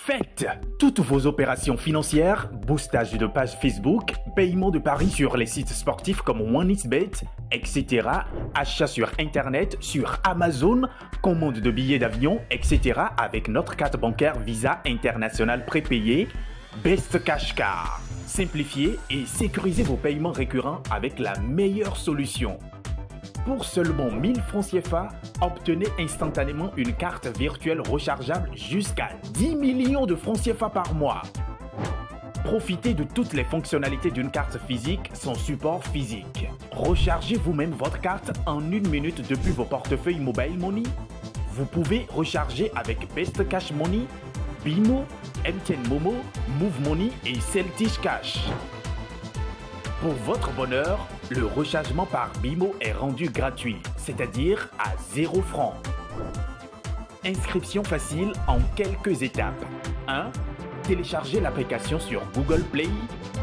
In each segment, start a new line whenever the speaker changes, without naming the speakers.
Faites toutes vos opérations financières, boostage de page Facebook, paiement de paris sur les sites sportifs comme OneXBet, etc., achats sur Internet, sur Amazon, commande de billets d'avion, etc. avec notre carte bancaire Visa International prépayée Best Cash Car. Simplifiez et sécurisez vos paiements récurrents avec la meilleure solution. Pour seulement 1000 francs CFA, obtenez instantanément une carte virtuelle rechargeable jusqu'à 10 millions de francs CFA par mois. Profitez de toutes les fonctionnalités d'une carte physique sans support physique. Rechargez vous-même votre carte en 1 minute depuis vos portefeuilles Mobile Money. Vous pouvez recharger avec Best Cash Money, Bimo, MTN Momo, Move Money et Celtish Cash. Pour votre bonheur, le rechargement par Bimo est rendu gratuit, c'est-à-dire à 0 francs. Inscription facile en quelques étapes. 1. Téléchargez l'application sur Google Play.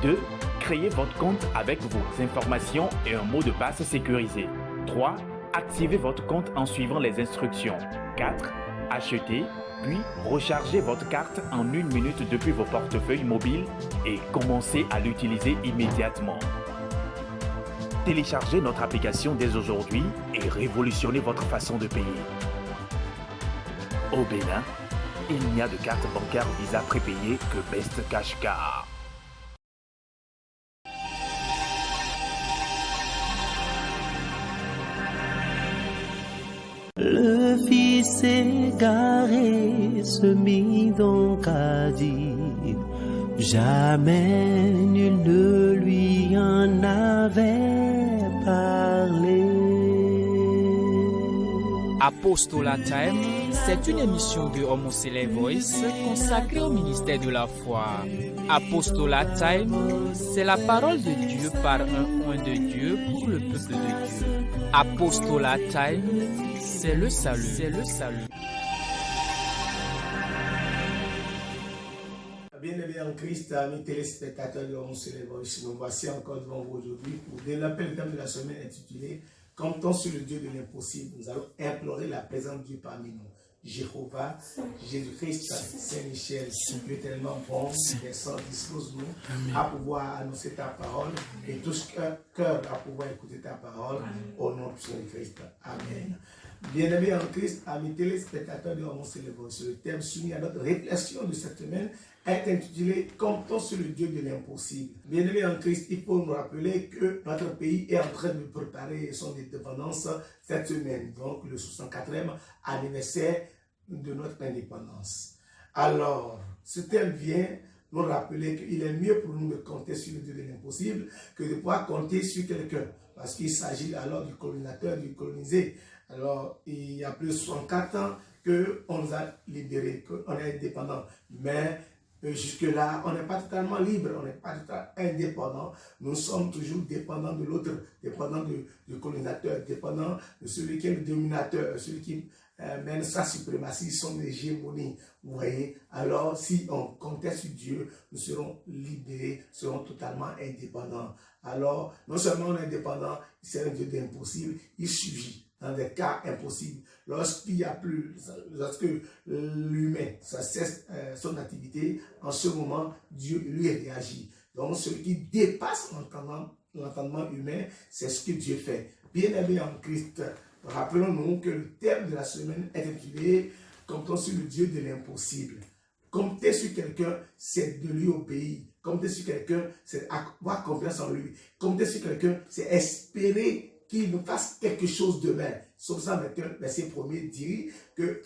2. Créez votre compte avec vos informations et un mot de passe sécurisé. 3. Activez votre compte en suivant les instructions. 4. Achetez, puis rechargez votre carte en 1 minute depuis vos portefeuilles mobiles et commencez à l'utiliser immédiatement. Téléchargez notre application dès aujourd'hui et révolutionnez votre façon de payer. Au Bénin, il n'y a de carte bancaire Visa prépayée que Best Cash Car.
Le fils égaré se mit donc à dire, jamais nul ne lui en avait parlé.
Apostolat Time, c'est une émission de Homo Voice consacrée au ministère de la foi. Apostolat Time, c'est la parole de Dieu par un point de Dieu pour le peuple de Dieu. Apostolat Time, c'est le salut, c'est le salut.
Bien-aimés en Christ, amis téléspectateurs de Homo Voice, nous voici encore devant vous aujourd'hui pour développer le thème de la semaine intitulé « Comptons sur le Dieu de l'impossible ». Nous allons implorer la présence de Dieu parmi nous. Jéhovah, Jésus-Christ, Saint-Michel, Dieu tellement bon, descend, dispose-nous à pouvoir annoncer ta parole et tous cœur à pouvoir écouter ta parole au nom de Jésus-Christ. Amen. Bien-aimés en Christ, amis téléspectateurs de Homo Voice, le thème soumis à notre réflexion de cette semaine est intitulé « Comptons sur le Dieu de l'impossible ». Bien-aimés en Christ, il faut nous rappeler que notre pays est en train de préparer son indépendance cette semaine, donc le 64e anniversaire de notre indépendance. Alors, ce thème vient nous rappeler qu'il est mieux pour nous de compter sur le Dieu de l'impossible que de pouvoir compter sur quelqu'un, parce qu'il s'agit alors du colonisateur, du colonisé. Alors, il y a plus de 64 ans qu'on nous a libérés, qu'on est indépendant, mais jusque-là, on n'est pas totalement libre, on n'est pas totalement indépendant. Nous sommes toujours dépendants de l'autre, dépendants du colonisateur, dépendants de celui qui est le dominateur, celui qui mène sa suprématie, son hégémonie. Vous voyez, alors si on comptait sur Dieu, nous serons libérés, serons totalement indépendants. Alors, non seulement on est indépendant, c'est un Dieu d'impossible, il suffit. Dans des cas impossibles, lorsqu'il n'y a plus, lorsque l'humain cesse son activité, en ce moment, Dieu lui réagit. Donc, celui qui dépasse l'entendement humain, c'est ce que Dieu fait. Bien-aimés en Christ, rappelons-nous que le thème de la semaine est intitulé « Comptons sur le Dieu de l'impossible ». Compter sur quelqu'un, c'est de lui obéir. Compter sur quelqu'un, c'est avoir confiance en lui. Compter sur quelqu'un, c'est espérer qu'il nous fasse quelque chose demain. Psaume 121, verset 1er, dit que,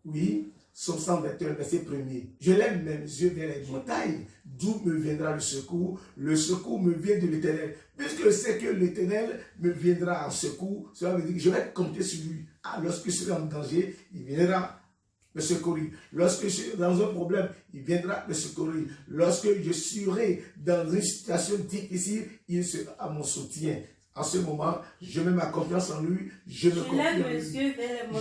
oui, Psaume 121, verset 1er, je lève mes yeux vers les montagnes, d'où me viendra le secours me vient de l'Éternel. Puisque je sais que l'Éternel me viendra en secours, cela veut dire que je vais compter sur lui. Ah, lorsque je serai en danger, il viendra me secourir. Lorsque je suis dans un problème, il viendra me secourir. Lorsque je serai dans une situation difficile, il sera à mon soutien. En ce moment, je mets ma confiance en lui, je me confie en lui.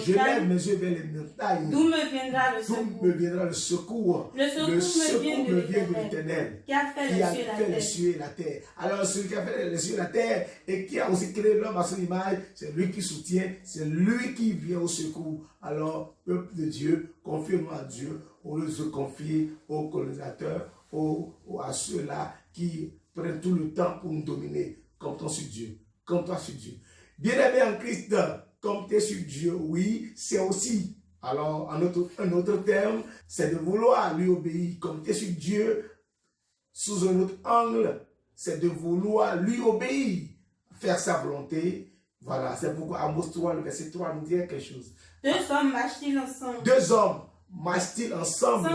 Je lève mes yeux vers les montagnes.
D'où me viendra le secours?
D'où me viendra le secours?
Le secours me vient de l'Éternel,
qui a fait les cieux et la terre. Alors celui qui a fait les cieux et la terre et qui a aussi créé l'homme à son image, c'est lui qui soutient, c'est lui qui vient au secours. Alors, peuple de Dieu, confiez-nous à Dieu au lieu de se confier aux colonisateurs, à ceux-là qui prennent tout le temps pour nous dominer. Comptons sur Dieu. Comptons sur Dieu. Bien-aimé en Christ, compter sur Dieu, oui, c'est aussi. Alors, un autre terme, c'est de vouloir lui obéir. Compter sur Dieu sous un autre angle, c'est de vouloir lui obéir, faire sa volonté. Voilà, c'est pourquoi Amos 3, le verset 3 nous dit quelque chose.
Deux hommes marchent-ils ensemble?
Deux hommes marchent-ils ensemble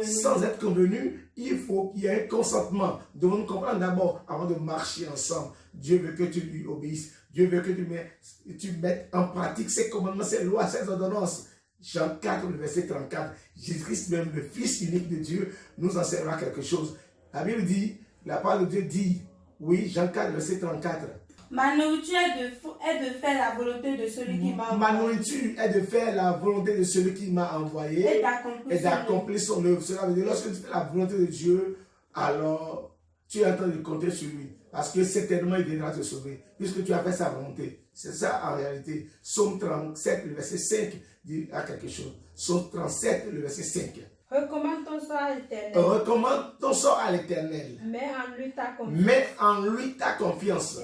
sans être convenus?
Il faut qu'il y ait un consentement. Nous devons comprendre d'abord, avant de marcher ensemble, Dieu veut que tu lui obéisses. Dieu veut que tu mettes en pratique ses commandements, ses lois, ses ordonnances. Jean 4, le verset 34. Jésus-Christ même, le Fils unique de Dieu, nous enseignera quelque chose. La Bible dit, la parole de Dieu dit, oui, Jean 4, verset 34.
Ma nourriture est de faire la volonté de celui qui m'a envoyé.
Ma nourriture est de faire la volonté de celui qui m'a envoyé et d'accomplir son œuvre. Cela veut dire, lorsque tu fais la volonté de Dieu, alors tu es en train de compter sur lui. Parce que certainement il viendra te sauver, puisque tu as fait sa volonté. C'est ça en réalité. Psaume 37, le verset 5 dit à quelque chose. Psaume 37, le verset 5.
Recommande ton sort à l'Éternel.
Recommande ton sort à l'Éternel.
Mets en lui ta confiance.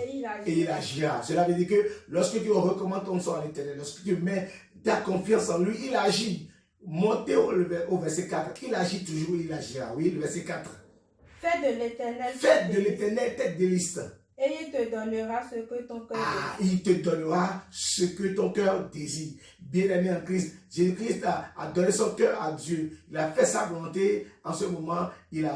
Et il agira. Cela veut dire que lorsque tu recommandes ton sort à l'Éternel, lorsque tu mets ta confiance en lui, il agit. Montez au verset 4. Il agit toujours, il agira. Oui, le verset 4.
Faites de l'Éternel
tête de liste.
Et il te donnera ce que ton cœur désire.
Il te donnera ce que ton cœur désire. Bien-aimé en Christ, Jésus-Christ a donné son cœur à Dieu. Il a fait sa volonté. En ce moment, il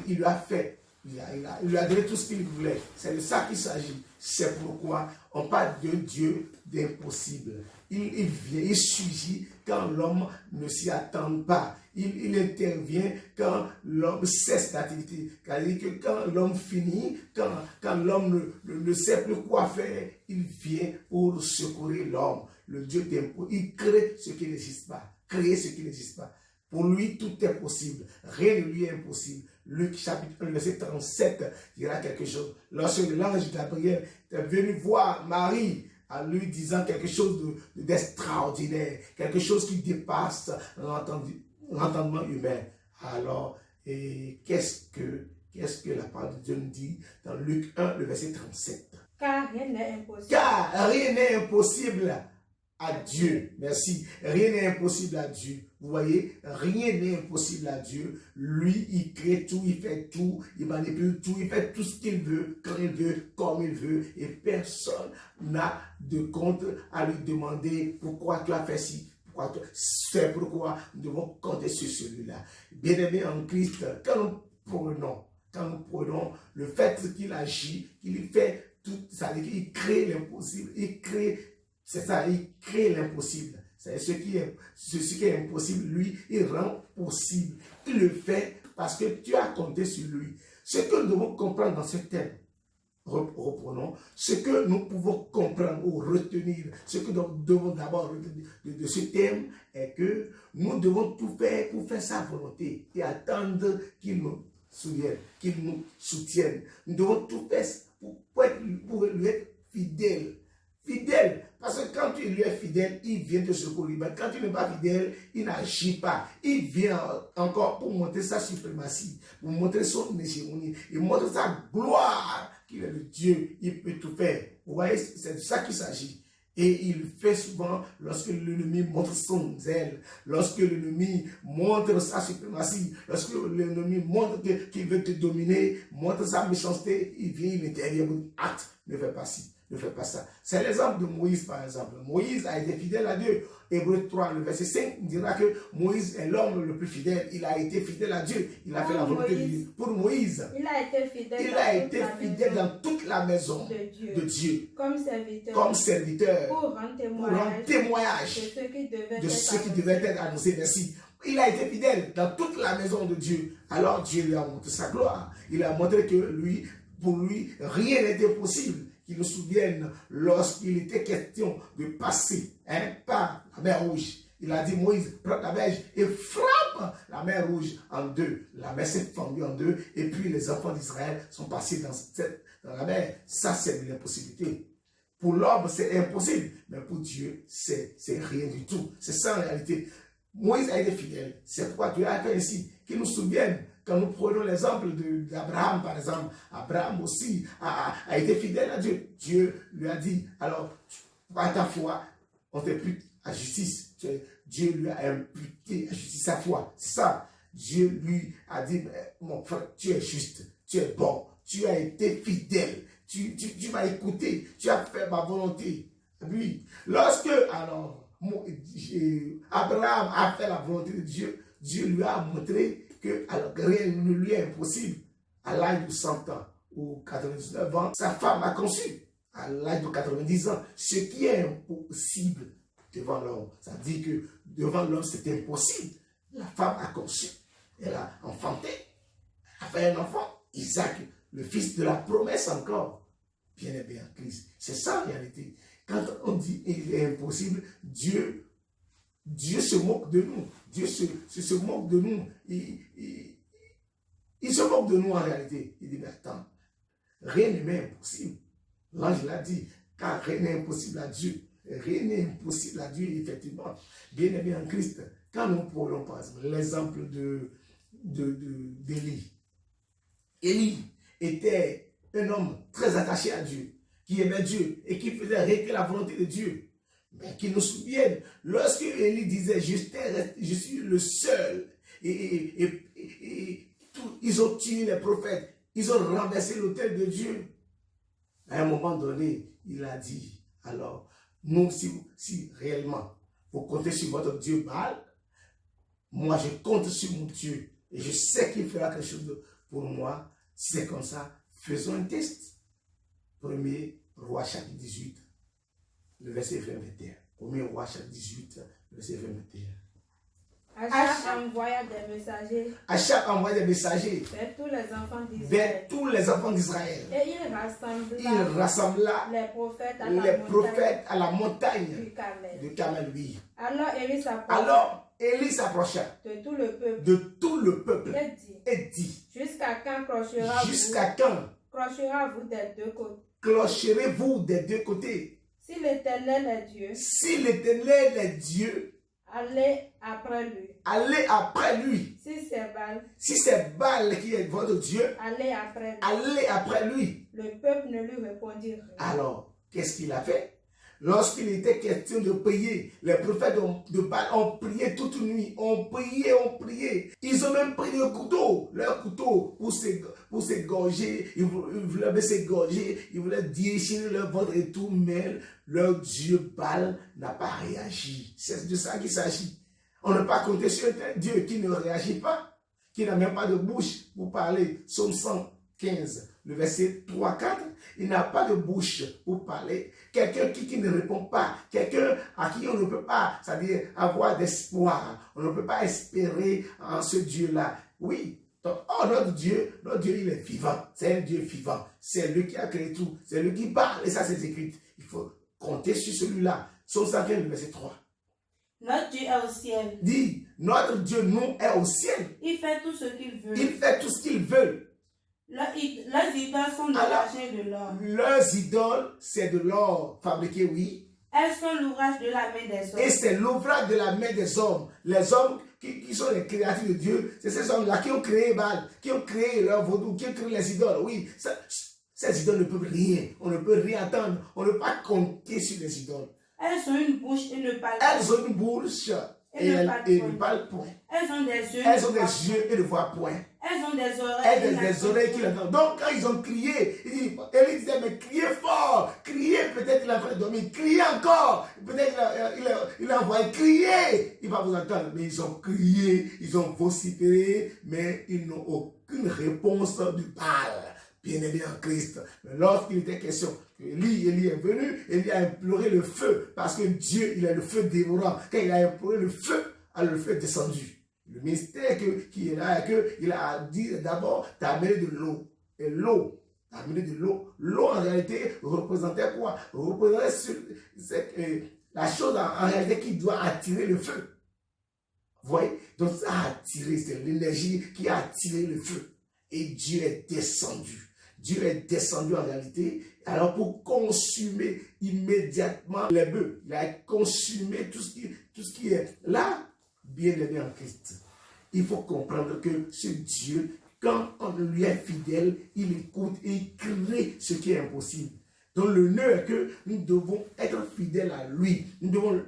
lui a fait. Il lui a donné tout ce qu'il voulait. C'est de ça qu'il s'agit. C'est pourquoi on parle de Dieu d'impossible. Il vient, il surgit quand l'homme ne s'y attend pas. Il intervient quand l'homme cesse d'activité. C'est-à-dire que quand l'homme finit, quand l'homme ne sait plus quoi faire, il vient pour secourir l'homme. Le Dieu d'impossible. Il crée ce qui n'existe pas. Créer ce qui n'existe pas. Pour lui, tout est possible. Rien ne lui est impossible. Luc chapitre 1, verset 37 dira quelque chose. Lorsque l'ange Gabriel est venu voir Marie, en lui disant quelque chose d'extraordinaire, quelque chose qui dépasse l'entendement humain. Alors, qu'est-ce que la parole de Dieu nous dit dans Luc 1, le verset 37?
Car rien n'est impossible.
Car rien n'est impossible à Dieu. Merci. Rien n'est impossible à Dieu. Vous voyez, rien n'est impossible à Dieu. Lui, il crée tout, il fait tout, il manipule tout, il fait tout ce qu'il veut, quand il veut, comme il veut. Et personne n'a de compte à lui demander pourquoi tu as fait ci. C'est pourquoi nous devons compter sur celui-là. Bien-aimé en Christ, quand nous prenons le fait qu'il agit, qu'il fait tout, ça veut dire qu'il crée l'impossible, il crée l'impossible. C'est ce qui est impossible, lui, il rend possible. Il le fait parce que tu as compté sur lui. Ce que nous devons comprendre dans ce thème, reprenons, ce que nous pouvons comprendre ou retenir, ce que nous devons d'abord retenir de ce thème est que nous devons tout faire pour faire sa volonté et attendre qu'il nous soutienne. Nous devons tout faire pour lui être fidèle. Fidèle, parce que quand tu lui es fidèle, il vient te secourir. Mais quand tu n'es pas fidèle, il n'agit pas. Il vient encore pour montrer sa suprématie, pour montrer son hégémonie, il montre sa gloire, qu'il est le Dieu, il peut tout faire. Vous voyez, c'est de ça qu'il s'agit. Et il fait souvent lorsque l'ennemi montre son zèle, lorsque l'ennemi montre sa suprématie, lorsque l'ennemi montre qu'il veut te dominer, montre sa méchanceté, il vient, il intervient, acte, ne fais pas ci. Ne fais pas ça. C'est l'exemple de Moïse, par exemple. Moïse a été fidèle à Dieu. Hébreux 3, le verset 5 dira que Moïse est l'homme le plus fidèle. Il a été fidèle à Dieu. Il a fait la volonté de Dieu. Pour Moïse,
il a été fidèle
dans toute la maison de Dieu.
Comme serviteur.
Pour rendre témoignage de ce qui devait être annoncé. Merci. Il a été fidèle dans toute la maison de Dieu. Alors Dieu lui a montré sa gloire. Il a montré que pour lui, rien n'était possible. qui nous souvienne lorsqu'il était question de passer par la mer Rouge. Il a dit, Moïse, prends la verge et frappe la mer Rouge en deux. La mer s'est fendue en deux et puis les enfants d'Israël sont passés dans la mer. Ça, c'est de l'impossibilité. Pour l'homme, c'est impossible, mais pour Dieu, c'est rien du tout. C'est ça en réalité. Moïse a été fidèle. C'est pourquoi Dieu a fait ainsi, qu'il nous souvienne. Quand nous prenons l'exemple d'Abraham, par exemple, Abraham aussi a été fidèle à Dieu. Dieu lui a dit, alors, par ta foi, on t'impute à justice. Dieu lui a imputé à justice sa foi. C'est ça. Dieu lui a dit, mon frère, tu es juste, tu es bon, tu as été fidèle, tu m'as écouté, tu as fait ma volonté. Oui. Lorsque, alors, Abraham a fait la volonté de Dieu, Dieu lui a montré que alors, rien ne lui est impossible. À l'âge de 100 ans ou 99 ans, sa femme a conçu. À l'âge de 90 ans, ce qui est impossible devant l'homme. Ça dit que devant l'homme, c'est impossible. La femme a conçu. Elle a enfanté. Elle a fait un enfant. Isaac, le fils de la promesse encore. Bien aimé en Christ. C'est ça en réalité. Quand on dit il est impossible, Dieu se moque de nous. Dieu se moque de nous. Il se moque de nous en réalité. Il dit, mais attends, rien n'est impossible. L'ange l'a dit, car rien n'est impossible à Dieu. Rien n'est impossible à Dieu, effectivement. Bien aimé en Christ, quand nous prenons par exemple l'exemple d'Élie. Élie était un homme très attaché à Dieu, qui aimait Dieu et qui faisait rien que la volonté de Dieu. Mais qui nous souviennent, lorsque Élie disait, je suis le seul, et ils ont tué les prophètes, ils ont renversé l'autel de Dieu. À un moment donné, il a dit, alors, nous, si réellement vous comptez sur votre Dieu Baal, moi je compte sur mon Dieu et je sais qu'il fera quelque chose pour moi. Si c'est comme ça, faisons un test. 1er Roi chapitre 18, le verset 21. 1er Roi chapitre 18, le verset 21.
Achab envoya des messagers.
Achab envoya des messagers
vers tous les enfants d'Israël.
Vers tous les enfants d'Israël.
Et il rassembla les prophètes à la montagne
du Carmel. Oui.
Alors
Élie s'approcha
de
tout le peuple et dit,
jusqu'à quand clocherez-vous des deux côtés?
Clocherez-vous des deux côtés?
Si l'Éternel est Dieu, allez après lui. Si c'est Baal qui est votre Dieu, allez après lui. Le peuple ne lui répondit rien. Alors, qu'est-ce qu'il a fait? Lorsqu'il était question de prier, les prophètes de Baal ont prié toute nuit. Ont prié. Ils ont même pris leur couteau pour s'égorger. Ils voulaient s'égorger, ils voulaient déchirer leur ventre et tout, mais leur Dieu Baal n'a pas réagi. C'est de ça qu'il s'agit. On ne peut pas compter sur un Dieu qui ne réagit pas, qui n'a même pas de bouche pour parler. Psaume 115, le verset 3-4. Il n'a pas de bouche pour parler. Quelqu'un qui ne répond pas. Quelqu'un à qui on ne peut pas, c'est-à-dire avoir d'espoir. On ne peut pas espérer en ce Dieu-là. Oui. Donc, notre Dieu, il est vivant. C'est un Dieu vivant. C'est lui qui a créé tout. C'est lui qui parle. Et ça, c'est écrit. Il faut compter sur celui-là. Psaume 115, le verset 3. Notre Dieu est au ciel.
Dit, notre Dieu, nous, est au ciel.
Il fait tout ce qu'il veut.
Il fait tout ce qu'il veut.
Leurs idoles sont de l'argent et de l'or.
Leurs idoles, c'est de l'or fabriqué, oui.
Elles sont l'ouvrage de la main des hommes. Et
c'est l'ouvrage de la main des hommes. Les hommes qui sont les créatures de Dieu, c'est ces hommes-là qui ont créé Baal, qui ont créé leur vaudou, qui ont créé les idoles. Oui, ces idoles ne peuvent rien. On ne peut rien attendre. On ne peut pas compter sur les idoles.
Elles ont une bouche et ne parlent pas.
Elles ont une bouche et ne parlent point.
Elles ont des yeux
et ne voient point.
Elles ont des oreilles
qui l'entendent. Donc quand ils ont crié, Élie disait, mais criez fort, criez, peut-être il a fait dormir, criez encore, peut-être il a envoyé, crier, il va vous entendre. Mais ils ont crié, ils ont vociféré, mais ils n'ont aucune réponse du Baal. Bien-aimé en Christ. Mais lorsqu'il était question que Élie est venu, Élie a imploré le feu, parce que Dieu, il a le feu dévorant. Quand il a imploré le feu, alors le feu est descendu. Le ministère qui est là, il a dit d'abord d'amener de l'eau. Et l'eau, amener de l'eau. L'eau, en réalité, représentait quoi? Représentait la chose, en réalité, qui doit attirer le feu. Vous voyez? Donc, ça a attiré, c'est l'énergie qui a attiré le feu. Et Dieu est descendu. Dieu est descendu en réalité, alors pour consumer immédiatement les bœufs. Il a consumé tout ce qui est là, bien aimé en Christ. Il faut comprendre que ce Dieu, quand on lui est fidèle, il écoute et il crée ce qui est impossible. Donc le nœud est que nous devons être fidèles à lui. Nous devons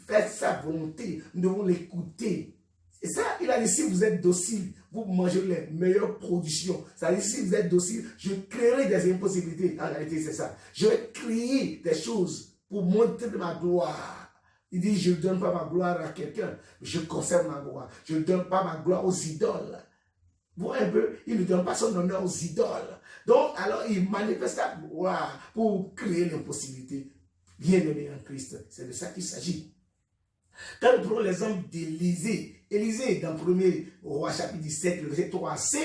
faire sa volonté. Nous devons l'écouter. Et ça, il a dit, si vous êtes docile, vous mangez les meilleures productions. Ça veut dire, si vous êtes docile, je créerai des impossibilités. En réalité, c'est ça. Je vais créer des choses pour montrer ma gloire. Il dit, je ne donne pas ma gloire à quelqu'un, je conserve ma gloire. Je ne donne pas ma gloire aux idoles. Vous voyez un peu, il ne donne pas son honneur aux idoles. Donc, alors, il manifeste sa gloire pour créer l'impossibilité. Bien aimé en Christ, c'est de ça qu'il s'agit. Quand nous prenons l'exemple d'Élisée, Élisée, dans 1er Roi chapitre 17, le verset 3 à 5,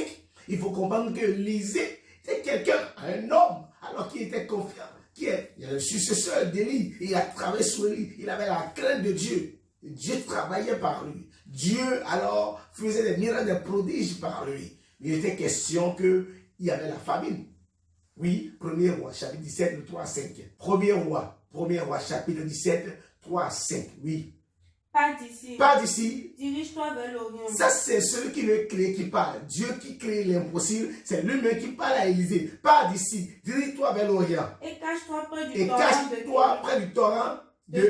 il faut comprendre que Élisée était quelqu'un, un homme, alors qui était confiant, qui est le successeur d'Élie, il a travaillé sur lui, il avait la crainte de Dieu. Dieu travaillait par lui. Dieu, alors, faisait des miracles, des prodiges par lui. Il était question qu'il y avait la famine. Oui, 1er Roi chapitre 17, le 3 à 5. 1er Roi chapitre 17, 3 à 5, oui. Pas d'ici.
Dirige-toi vers l'Orient.
Ça, c'est celui qui veut créer qui parle. Dieu qui crée l'impossible, c'est lui-même qui parle à Élisée. Pas d'ici. Dirige-toi vers l'Orient.
Et cache-toi
près du torrent de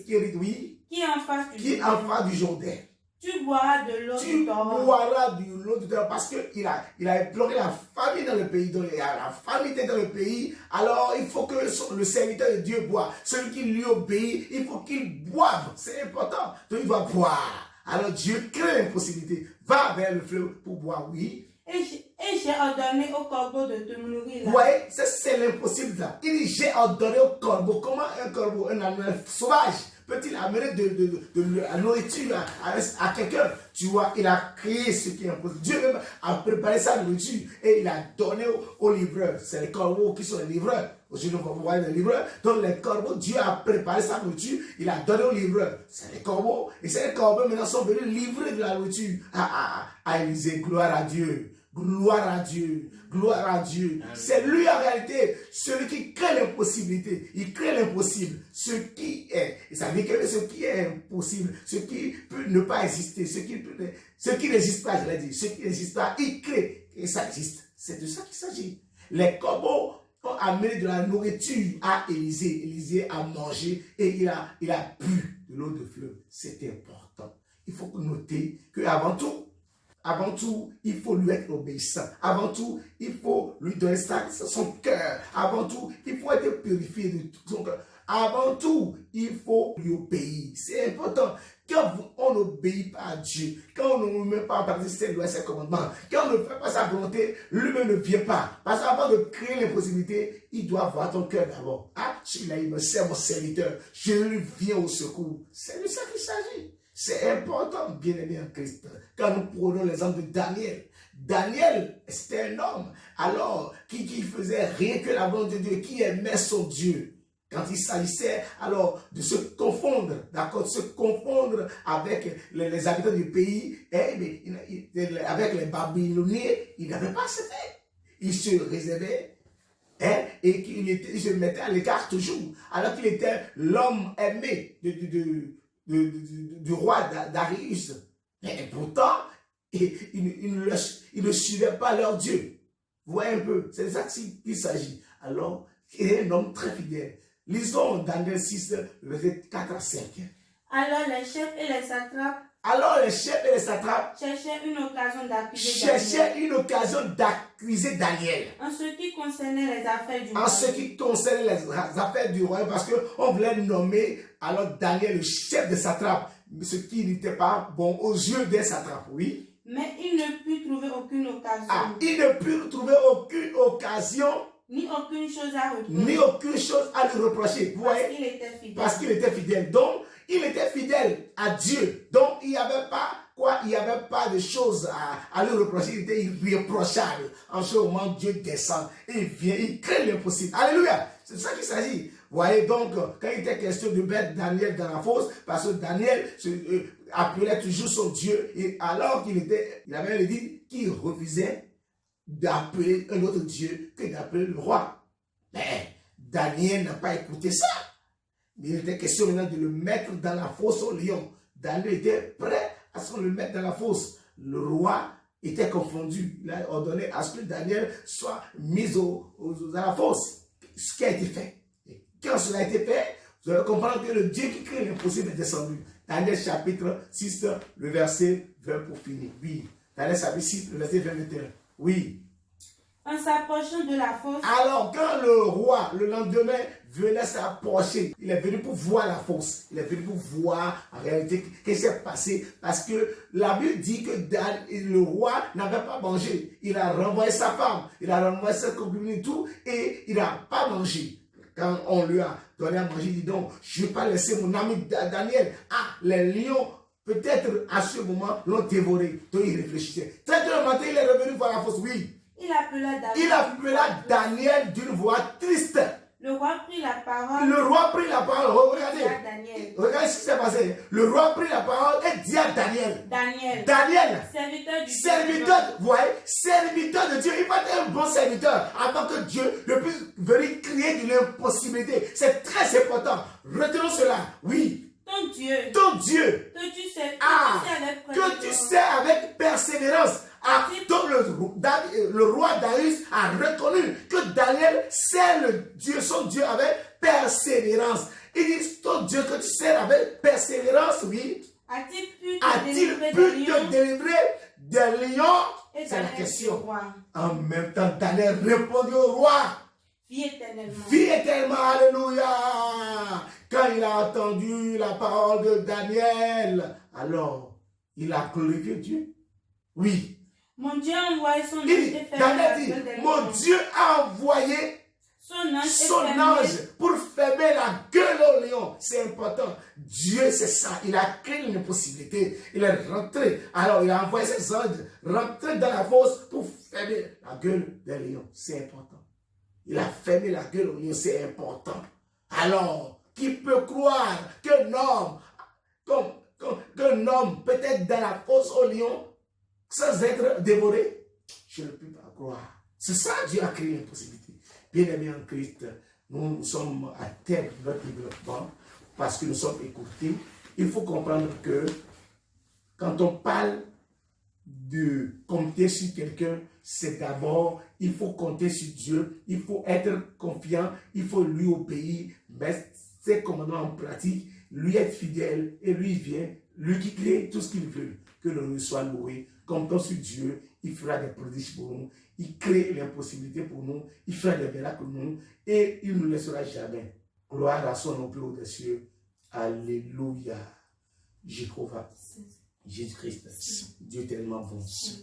Kérit, oui.
Qui est en face
du Jourdain.
Tu boiras de l'eau du torrent.
Parce qu'il a imploré la famine dans le pays. Donc, il y a la famine dans le pays. Alors, il faut que le serviteur de Dieu boive. Celui qui lui obéit, il faut qu'il boive. C'est important. Donc, il va boire. Alors, Dieu crée l'impossibilité. Va vers le fleuve pour boire, oui.
Et j'ai ordonné au corbeau de te nourrir.
Oui, c'est l'impossible là. Il dit, j'ai ordonné au corbeau. Comment un corbeau, un animal sauvage, peut-il amener de la nourriture à quelqu'un? Tu vois, il a créé ce qui est impossible. Dieu même a préparé sa nourriture et il a donné aux livreurs. C'est les corbeaux qui sont les livreurs. Aujourd'hui, on va voir les livreurs. Donc, les corbeaux, Dieu a préparé sa nourriture. Il a donné aux livreurs. C'est les corbeaux. Et ces corbeaux maintenant sont venus livrer de la nourriture à Élisée. Gloire à Dieu. Gloire à Dieu, gloire à Dieu. C'est lui en réalité, celui qui crée l'impossibilité. Il crée l'impossible, ce qui est. Et ça veut dire que ce qui est impossible, ce qui peut ne pas exister, ce qui n'existe pas, je l'ai dit, ce qui n'existe pas, il crée et ça existe. C'est de ça qu'il s'agit. Les corbeaux ont amené de la nourriture à Élisée. Élisée a mangé et il a bu de l'eau de fleuve. C'est important. Il faut noter qu'avant tout, il faut lui être obéissant. Avant tout, il faut lui donner son cœur. Avant tout, il faut être purifié de tout son cœur. Avant tout, il faut lui obéir. C'est important. Quand on n'obéit pas à Dieu, quand on ne met pas en pratique ses lois et ses commandements, quand on ne fait pas sa volonté, lui-même ne vient pas. Parce qu'avant de créer l'impossibilité, il doit voir ton cœur d'abord. Ah, celui-là, il me sert mon serviteur. Je lui viens au secours. C'est de ça qu'il s'agit. C'est important, bien aimé en Christ. Quand nous prenons l'exemple de Daniel. Daniel, c'était un homme, alors, qui faisait rien que la volonté de Dieu, qui aimait son Dieu. Quand il s'agissait, alors, de se confondre, d'accord, de se confondre avec les habitants du pays, avec les Babyloniens, il n'avait pas ce fait. Il se réservait, et il se mettait à l'écart toujours, alors qu'il était l'homme aimé du roi Darius. Mais pourtant, ils ne suivaient pas leur Dieu. Vous voyez un peu, c'est de ça qu'il s'agit. Alors, il est un homme très fidèle. Lisons Daniel 6, verset 4 à 5.
Alors les chefs et les satrapes cherchaient une occasion d'accuser Daniel. En ce qui concernait les affaires du royaume. Parce qu'on voulait nommer alors Daniel le chef des satrapes, ce qui n'était pas bon aux yeux des satrapes, oui. Mais il ne put trouver aucune occasion. Il ne put trouver aucune occasion. Ni aucune chose à lui reprocher. Vous voyez? Parce qu'il était fidèle. Donc, il était fidèle à Dieu. Donc, il n'y avait pas
quoi, il n'y avait pas de choses à lui reprocher, il était irréprochable. En ce moment, Dieu descend et il vient, il crée l'impossible. Alléluia! C'est de ça qu'il s'agit. Vous voyez donc, quand il était question de mettre Daniel dans la fosse, parce que Daniel appelait toujours son Dieu, et alors il avait dit qu'il refusait d'appeler un autre Dieu que d'appeler le roi. Mais Daniel n'a pas écouté ça. Il était question maintenant de le mettre dans la fosse au lion. Daniel était prêt à ce qu'on le mette dans la fosse. Le roi était confondu. Il a ordonné à ce que Daniel soit mis dans la fosse. Ce qui a été fait. Et quand cela a été fait, vous allez comprendre que le Dieu qui crée l'impossible est descendu. Daniel chapitre 6, le verset 20 pour finir. Oui. Daniel chapitre 6, le verset 21. Oui.
En s'approchant de la fosse.
Alors, quand le roi, le lendemain, venait s'approcher, il est venu pour voir la fosse. Il est venu pour voir en réalité ce qui s'est passé. Parce que la Bible dit que le roi n'avait pas mangé. Il a renvoyé sa femme, il a renvoyé sa concubine et tout, et il n'a pas mangé. Quand on lui a donné à manger, il dit donc, je ne vais pas laisser mon ami Daniel. Ah, les lions, peut-être à ce moment, l'ont dévoré. Donc il réfléchissait. Très tôt le matin, il est revenu voir la fosse, oui.
Il appela
Daniel d'une voix triste.
Le roi prit la parole.
Regardez. Regardez ce qui s'est passé. Le roi prit la parole et dit à Daniel. Daniel. Serviteur, vous voyez, serviteur de Dieu. Il va être un bon serviteur avant que Dieu ne puisse venir créer de l'impossibilité. C'est très important. Retenons cela. Oui.
Ton Dieu.
Que tu sais avec persévérance. Donc le roi Darius a reconnu que Daniel sert son Dieu avec persévérance. Il dit, ton Dieu que tu sers avec persévérance, oui. A-t-il pu te délivrer des lions? C'est la question. En même temps, Daniel répondit au roi.
Vie
éternellement, alléluia. Quand il a entendu la parole de Daniel, alors il a glorifié Dieu. Oui.
Mon Dieu a envoyé son
ange. Mon Dieu a envoyé son ange pour fermer la gueule au lion. C'est important. Dieu, c'est ça. Il a créé une possibilité. Il est rentré. Alors, il a envoyé ses anges rentrer dans la fosse pour fermer la gueule des lions. C'est important. Il a fermé la gueule au lion. C'est important. Alors, qui peut croire qu'un homme peut être dans la fosse au lion sans être dévoré? Je ne peux pas croire. C'est ça, Dieu a créé l'impossibilité. Bien-aimés en Christ, nous sommes à terme de notre développement parce que nous sommes écoutés. Il faut comprendre que quand on parle de compter sur quelqu'un, c'est d'abord, il faut compter sur Dieu, il faut être confiant, il faut lui obéir, mettre ses commandements en pratique, lui être fidèle et lui vient, lui qui crée tout ce qu'il veut. Que le nom soit loué. Comptons sur Dieu, il fera des prodiges pour nous, il crée l'impossibilité pour nous, il fera des miracles pour nous et il ne nous laissera jamais. Gloire à son nom plus haut des cieux. Alléluia. Jéhovah, Jésus-Christ, Dieu est tellement bon.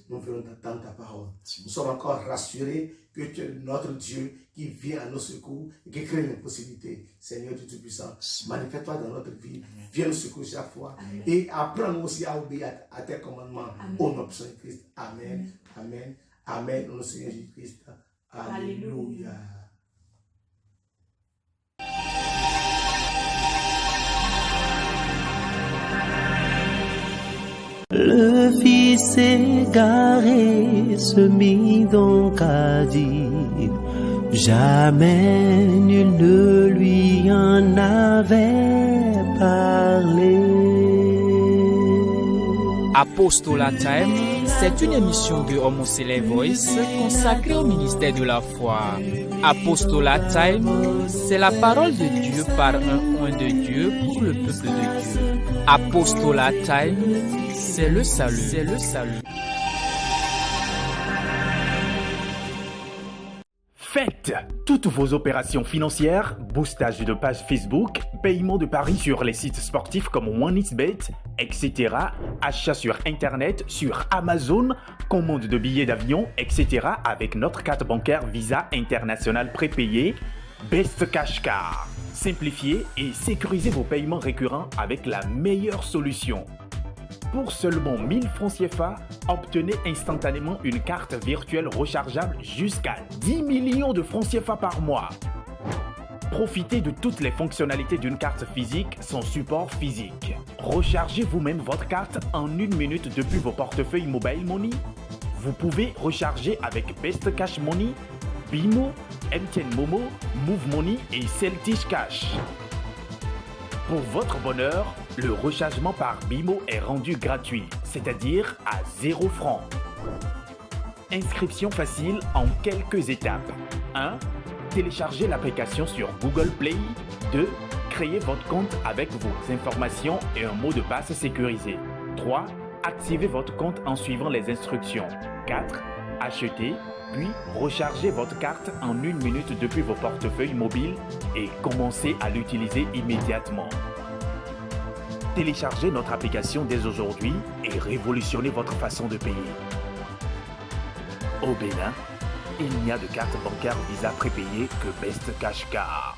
Nous venons d'entendre ta parole. Nous sommes encore rassurés que tu es notre Dieu qui vient à nos secours et qui crée l'impossibilité. Seigneur Dieu Tout-Puissant, manifeste-toi dans notre vie. Viens nous secourir chaque fois. Et apprends-nous aussi à obéir à tes commandements. Au nom de Jésus-Christ. Amen. Amen. Amen. Au nom de Seigneur Jésus-Christ. Alléluia.
Le fils égaré se mit donc à dire, jamais nul ne lui en avait parlé.
Apostolat Time, c'est une émission de Homoselect Voice consacrée au ministère de la foi. Apostolat Time, c'est la parole de Dieu par un oint de Dieu pour le peuple de Dieu. Apostolat Time, c'est le salut. C'est le salut.
Faites toutes vos opérations financières, boostage de page Facebook, paiement de paris sur les sites sportifs comme OneXBet, etc., achats sur Internet, sur Amazon, commande de billets d'avion, etc. avec notre carte bancaire Visa International prépayée, Best Cash Car. Simplifiez et sécurisez vos paiements récurrents avec la meilleure solution. Pour seulement 1000 francs CFA, obtenez instantanément une carte virtuelle rechargeable jusqu'à 10 millions de francs CFA par mois. Profitez de toutes les fonctionnalités d'une carte physique sans support physique. Rechargez vous-même votre carte en 1 minute depuis vos portefeuilles Mobile Money. Vous pouvez recharger avec Best Cash Money, BMO, MTN Momo, Move Money et Celtish Cash. Pour votre bonheur, le rechargement par BMO est rendu gratuit, c'est-à-dire à 0 francs. Inscription facile en quelques étapes. 1. Téléchargez l'application sur Google Play. 2. Créez votre compte avec vos informations et un mot de passe sécurisé. 3. Activez votre compte en suivant les instructions. 4. Achetez, puis rechargez votre carte en 1 minute depuis vos portefeuilles mobiles et commencez à l'utiliser immédiatement. Téléchargez notre application dès aujourd'hui et révolutionnez votre façon de payer. Au Bénin, il n'y a de carte bancaire Visa prépayée que Best Cash Card.